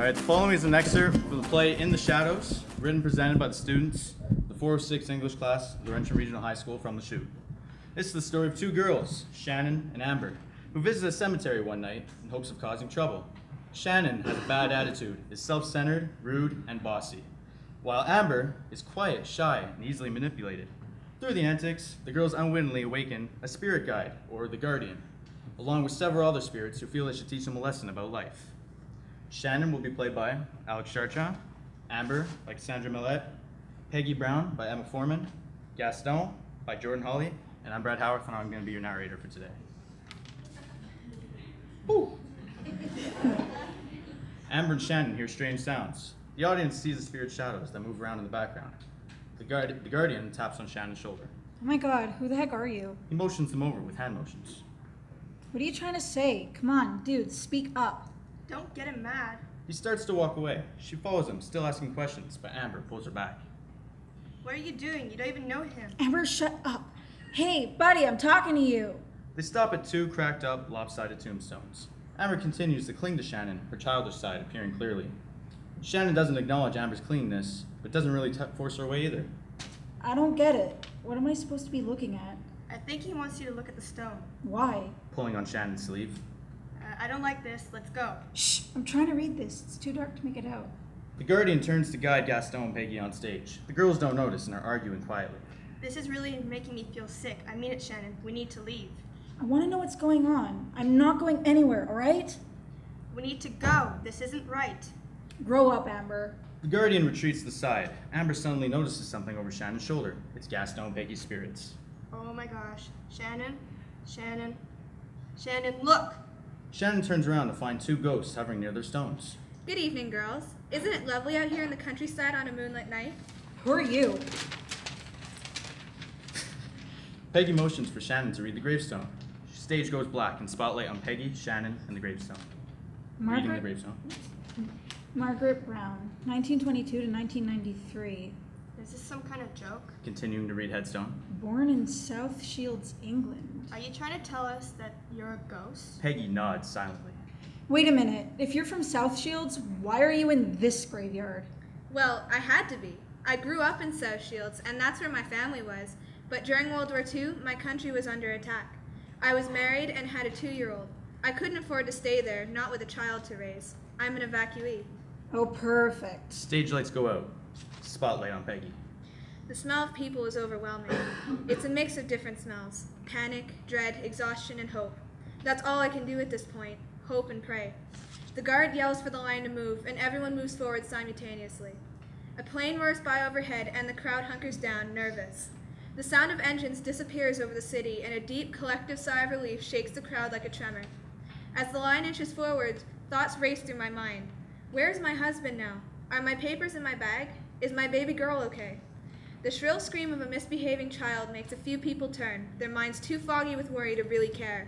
Alright, the following is an excerpt from the play In the Shadows, written and presented by the students, the 406 English class, Laurentian Regional High School from the chute. This is the story of two girls, Shannon and Amber, who visit a cemetery one night in hopes of causing trouble. Shannon has a bad attitude, is self-centered, rude, and bossy, while Amber is quiet, shy, and easily manipulated. Through the antics, the girls unwittingly awaken a spirit guide, or the guardian, along with several other spirits who feel they should teach them a lesson about life. Shannon will be played by Alex Chartrand, Amber by Cassandra Millette, Peggy Brown by Emma Foreman, Gaston by Jordan Hawley, and I'm Brad Howarth, and I'm going to be your narrator for today. Woo. Amber and Shannon hear strange sounds. The audience sees the spirit shadows that move around in the background. The guardian taps on Shannon's shoulder. Oh my god, who the heck are you? He motions them over with hand motions. What are you trying to say? Come on, dude, speak up. Don't get him mad. He starts to walk away. She follows him, still asking questions, but Amber pulls her back. What are you doing? You don't even know him. Amber, shut up. Hey, buddy, I'm talking to you. They stop at two cracked up, lopsided tombstones. Amber continues to cling to Shannon, her childish side appearing clearly. Shannon doesn't acknowledge Amber's clinginess, but doesn't really force her away either. I don't get it. What am I supposed to be looking at? I think he wants you to look at the stone. Why? Pulling on Shannon's sleeve. I don't like this. Let's go. Shh, I'm trying to read this. It's too dark to make it out. The guardian turns to guide Gaston and Peggy on stage. The girls don't notice and are arguing quietly. This is really making me feel sick. I mean it, Shannon. We need to leave. I want to know what's going on. I'm not going anywhere, all right? We need to go. This isn't right. Grow up, Amber. The guardian retreats to the side. Amber suddenly notices something over Shannon's shoulder. It's Gaston and Peggy's spirits. Oh my gosh. Shannon? Shannon? Shannon, look! Shannon turns around to find two ghosts hovering near their stones. Good evening, girls. Isn't it lovely out here in the countryside on a moonlit night? Who are you? Peggy motions for Shannon to read the gravestone. Stage goes black and spotlight on Peggy, Shannon, and the gravestone. Reading the gravestone. Margaret Brown, 1922 to 1993. Is this some kind of joke? Continuing to read headstone. Born in South Shields, England. Are you trying to tell us that you're a ghost? Peggy nods silently. Wait a minute. If you're from South Shields, why are you in this graveyard? Well, I had to be. I grew up in South Shields, and that's where my family was. But during World War II, my country was under attack. I was married and had a 2-year-old. I couldn't afford to stay there, not with a child to raise. I'm an evacuee. Oh, perfect. Stage lights go out. Spotlight on Peggy. The smell of people is overwhelming. It's a mix of different smells. Panic, dread, exhaustion, and hope. That's all I can do at this point. Hope and pray. The guard yells for the line to move, and everyone moves forward simultaneously. A plane roars by overhead, and the crowd hunkers down, nervous. The sound of engines disappears over the city, and a deep, collective sigh of relief shakes the crowd like a tremor. As the line inches forward, thoughts race through my mind. Where is my husband now? Are my papers in my bag? Is my baby girl okay? The shrill scream of a misbehaving child makes a few people turn, their minds too foggy with worry to really care.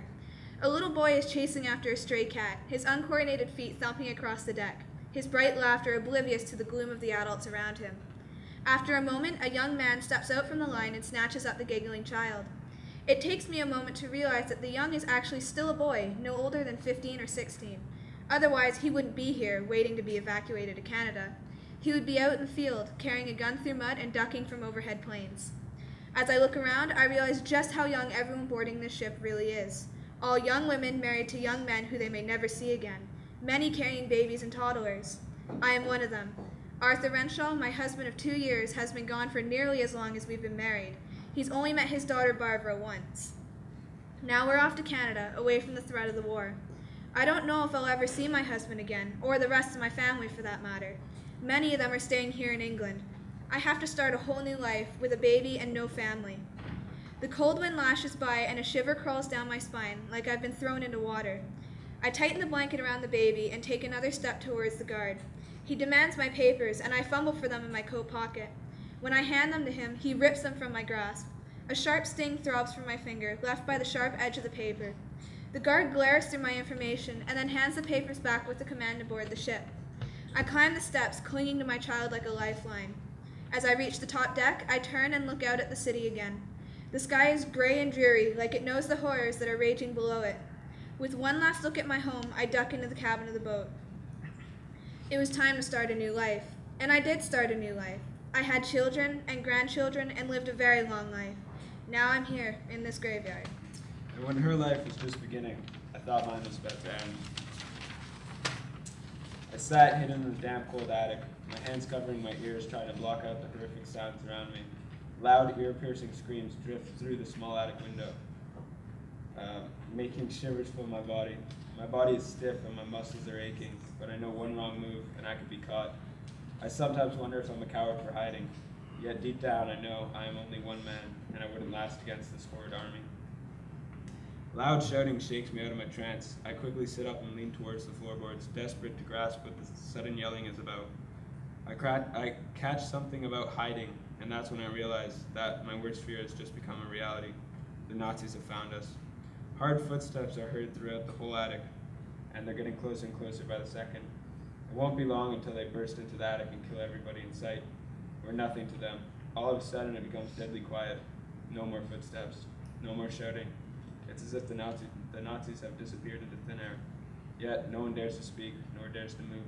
A little boy is chasing after a stray cat, his uncoordinated feet thumping across the deck, his bright laughter oblivious to the gloom of the adults around him. After a moment, a young man steps out from the line and snatches up the giggling child. It takes me a moment to realize that the young is actually still a boy, no older than 15 or 16. Otherwise, he wouldn't be here, waiting to be evacuated to Canada. He would be out in the field, carrying a gun through mud and ducking from overhead planes. As I look around, I realize just how young everyone boarding this ship really is. All young women married to young men who they may never see again, many carrying babies and toddlers. I am one of them. Arthur Renshaw, my husband of 2 years, has been gone for nearly as long as we've been married. He's only met his daughter Barbara once. Now we're off to Canada, away from the threat of the war. I don't know if I'll ever see my husband again, or the rest of my family for that matter. Many of them are staying here in England. I have to start a whole new life, with a baby and no family. The cold wind lashes by and a shiver crawls down my spine, like I've been thrown into water. I tighten the blanket around the baby and take another step towards the guard. He demands my papers, and I fumble for them in my coat pocket. When I hand them to him, he rips them from my grasp. A sharp sting throbs from my finger, left by the sharp edge of the paper. The guard glares through my information, and then hands the papers back with the command to board the ship. I climb the steps, clinging to my child like a lifeline. As I reach the top deck, I turn and look out at the city again. The sky is gray and dreary, like it knows the horrors that are raging below it. With one last look at my home, I duck into the cabin of the boat. It was time to start a new life, and I did start a new life. I had children and grandchildren and lived a very long life. Now I'm here, in this graveyard. And when her life was just beginning, I thought mine was about to end. I sat hidden in the damp, cold attic, my hands covering my ears, trying to block out the horrific sounds around me. Loud, ear-piercing screams drift through the small attic window, making shivers fill my body. My body is stiff and my muscles are aching, but I know one wrong move and I could be caught. I sometimes wonder if I'm a coward for hiding, yet deep down I know I am only one man and I wouldn't last against this horrid army. Loud shouting shakes me out of my trance. I quickly sit up and lean towards the floorboards, desperate to grasp what the sudden yelling is about. I catch something about hiding, and that's when I realize that my worst fear has just become a reality. The Nazis have found us. Hard footsteps are heard throughout the whole attic, and they're getting closer and closer by the second. It won't be long until they burst into the attic and kill everybody in sight. We're nothing to them. All of a sudden it becomes deadly quiet. No more footsteps. No more shouting. It's as if the Nazis have disappeared into thin air. Yet no one dares to speak, nor dares to move.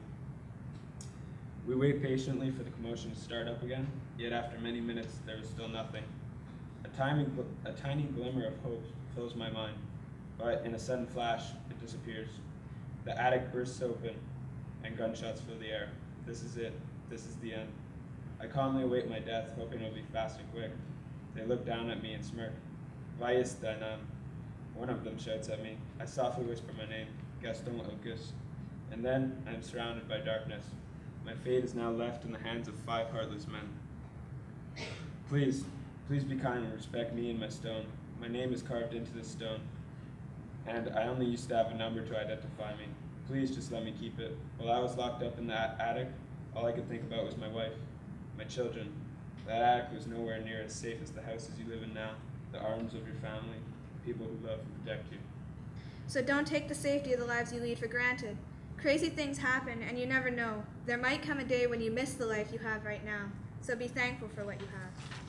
We wait patiently for the commotion to start up again, yet after many minutes there is still nothing. A tiny glimmer of hope fills my mind, but in a sudden flash, it disappears. The attic bursts open, and gunshots fill the air. This is it. This is the end. I calmly await my death, hoping it'll be fast and quick. They look down at me and smirk. "Why is dein Name?" One of them shouts at me. I softly whisper my name, Gaston Auguste. And then I am surrounded by darkness. My fate is now left in the hands of 5 heartless men. Please be kind and respect me and my stone. My name is carved into this stone, and I only used to have a number to identify me. Please just let me keep it. While I was locked up in that attic, all I could think about was my wife, my children. That attic was nowhere near as safe as the houses you live in now, the arms of your family, people who love and protect you. So don't take the safety of the lives you lead for granted. Crazy things happen, and you never know. There might come a day when you miss the life you have right now. So be thankful for what you have.